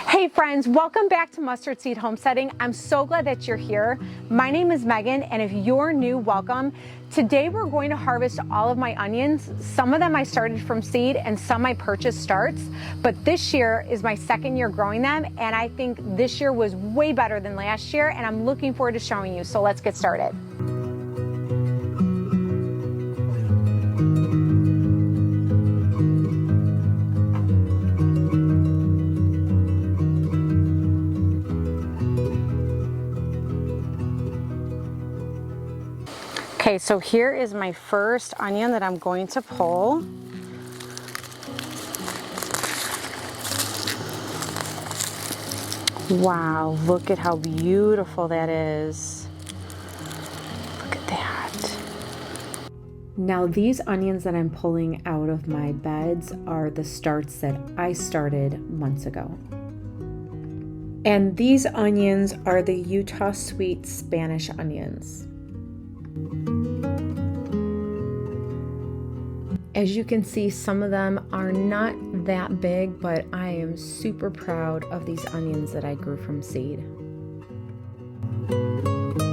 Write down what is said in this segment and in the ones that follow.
Hey friends, welcome back to Mustard Seed Homesteading. I'm so glad that you're here. My name is Megan, and if you're new, welcome. Today we're going to harvest all of my onions. Some of them I started from seed and some I purchased starts, but this year is my second year growing them, and I think this year was way better than last year, and I'm looking forward to showing you, so let's get started. Okay, so here is my first onion that I'm going to pull. Wow, look at how beautiful that is. Look at that. Now these onions that I'm pulling out of my beds are the starts that I started months ago. And these onions are the Utah Sweet Spanish onions. As you can see, some of them are not that big, but I am super proud of these onions that I grew from seed.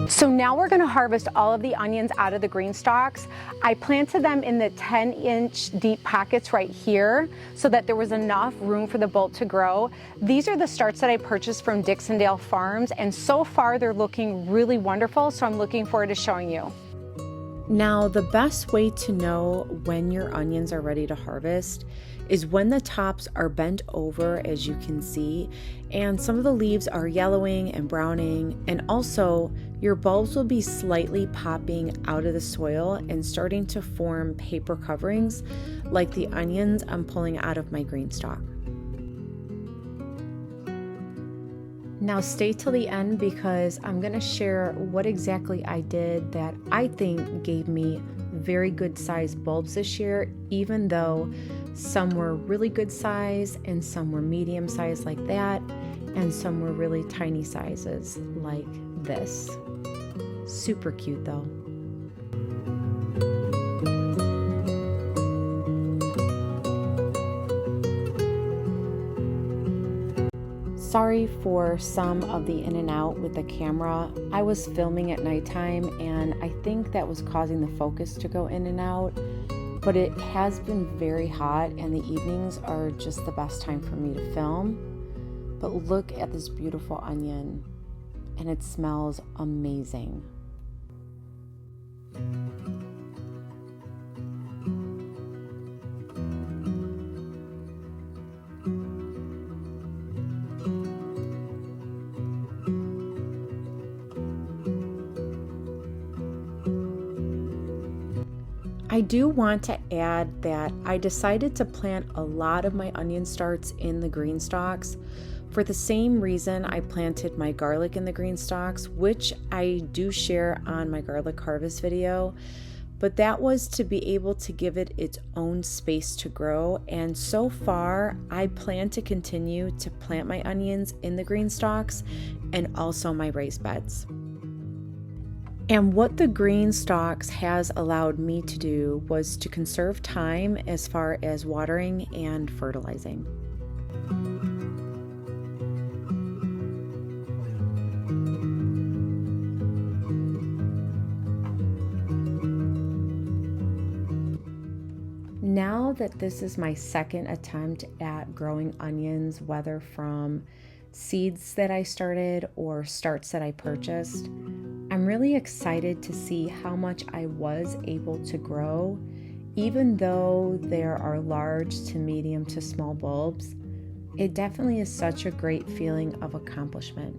So now we're going to harvest all of the onions out of the green stalks. I planted them in the 10-inch deep pockets right here so that there was enough room for the bulb to grow. These are the starts that I purchased from Dixondale Farms, and so far they're looking really wonderful, so I'm looking forward to showing you. Now, the best way to know when your onions are ready to harvest is when the tops are bent over, as you can see, and some of the leaves are yellowing and browning, and also your bulbs will be slightly popping out of the soil and starting to form paper coverings like the onions I'm pulling out of my green stalk. Now stay till the end because I'm going to share what exactly I did that I think gave me very good sized bulbs this year, even though some were really good size and some were medium size like that, and some were really tiny sizes like this. Super cute though. Sorry for some of the in and out with the camera. I was filming at nighttime and I think that was causing the focus to go in and out, but it has been very hot and the evenings are just the best time for me to film. But look at this beautiful onion, and it smells amazing. I do want to add that I decided to plant a lot of my onion starts in the green stalks for the same reason I planted my garlic in the green stalks, which I do share on my garlic harvest video, but that was to be able to give it its own space to grow. And so far, I plan to continue to plant my onions in the green stalks and also my raised beds. And what the green stalks has allowed me to do was to conserve time as far as watering and fertilizing. Now that this is my second attempt at growing onions, whether from seeds that I started or starts that I purchased, I'm really excited to see how much I was able to grow, even though there are large to medium to small bulbs. It definitely is such a great feeling of accomplishment.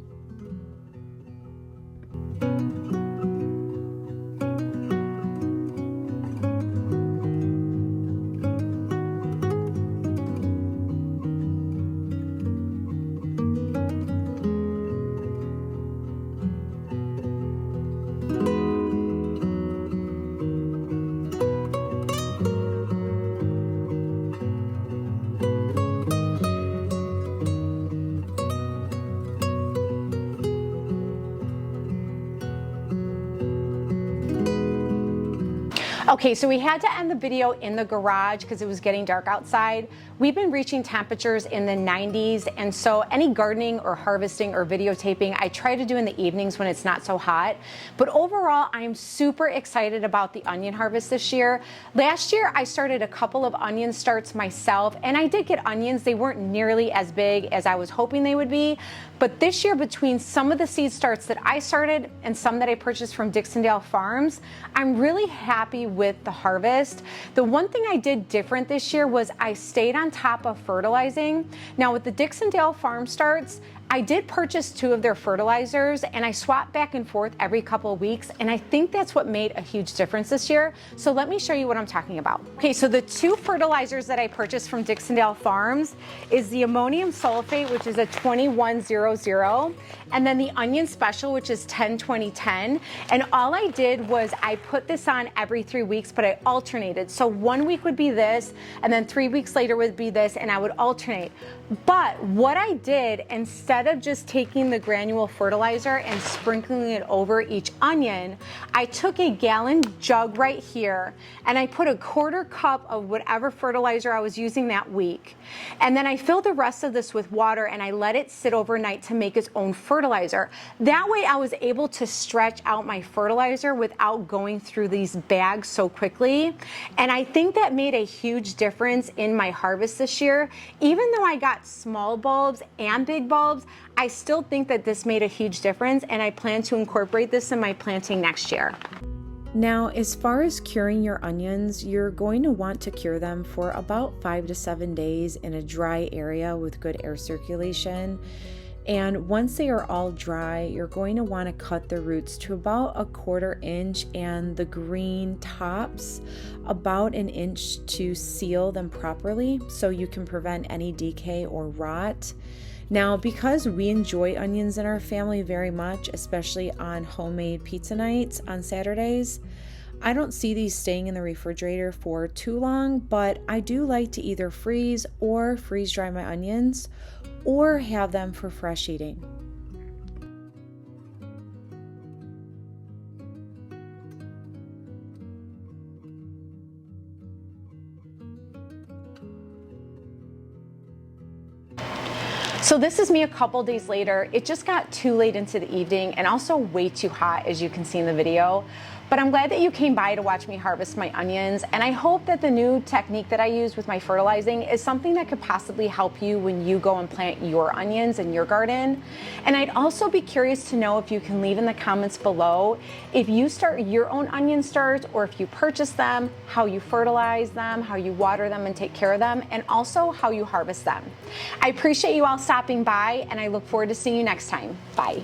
Okay, so we had to end the video in the garage because it was getting dark outside. we've been reaching temperatures in the 90s, and so any gardening or harvesting or videotaping I try to do in the evenings when it's not so hot. But overall, I'm super excited about the onion harvest this year. Last year, I started a couple of onion starts myself, and I did get onions. They weren't nearly as big as I was hoping they would be. But this year, between some of the seed starts that I started and some that I purchased from Dixondale Farms, I'm really happy with the harvest. The one thing I did different this year was I stayed on top of fertilizing. Now with the Dixondale Farm starts, I did purchase 2 of their fertilizers, and I swapped back and forth every couple of weeks, and I think that's what made a huge difference this year. So let me show you what I'm talking about. Okay, so the 2 fertilizers that I purchased from Dixondale Farms is the ammonium sulfate, which is a 2100, and then the onion special, which is 10-20-10. And all I did was I put this on every 3 weeks, but I alternated. So 1 week would be this, and then 3 weeks later would be this, and I would alternate. But what I did, instead of just taking the granule fertilizer and sprinkling it over each onion, I took a gallon jug right here and I put a 1/4 cup of whatever fertilizer I was using that week. And then I filled the rest of this with water and I let it sit overnight to make its own fertilizer. That way I was able to stretch out my fertilizer without going through these bags so quickly. And I think that made a huge difference in my harvest this year. Even though I got small bulbs and big bulbs, I still think that this made a huge difference, and I plan to incorporate this in my planting next year. Now, as far as curing your onions, you're going to want to cure them for about 5 to 7 days in a dry area with good air circulation. And once they are all dry, you're going to want to cut the roots to about 1/4 inch and the green tops about 1 inch to seal them properly so you can prevent any decay or rot. Now, because we enjoy onions in our family very much, especially on homemade pizza nights on Saturdays, I don't see these staying in the refrigerator for too long, but I do like to either freeze or freeze dry my onions or have them for fresh eating. So this is me a couple days later. It just got too late into the evening and also way too hot, as you can see in the video. But I'm glad that you came by to watch me harvest my onions, and I hope that the new technique that I use with my fertilizing is something that could possibly help you when you go and plant your onions in your garden. And I'd also be curious to know if you can leave in the comments below if you start your own onion starts or if you purchase them, how you fertilize them, how you water them and take care of them, and also how you harvest them. I appreciate you all stopping by, and I look forward to seeing you next time. Bye.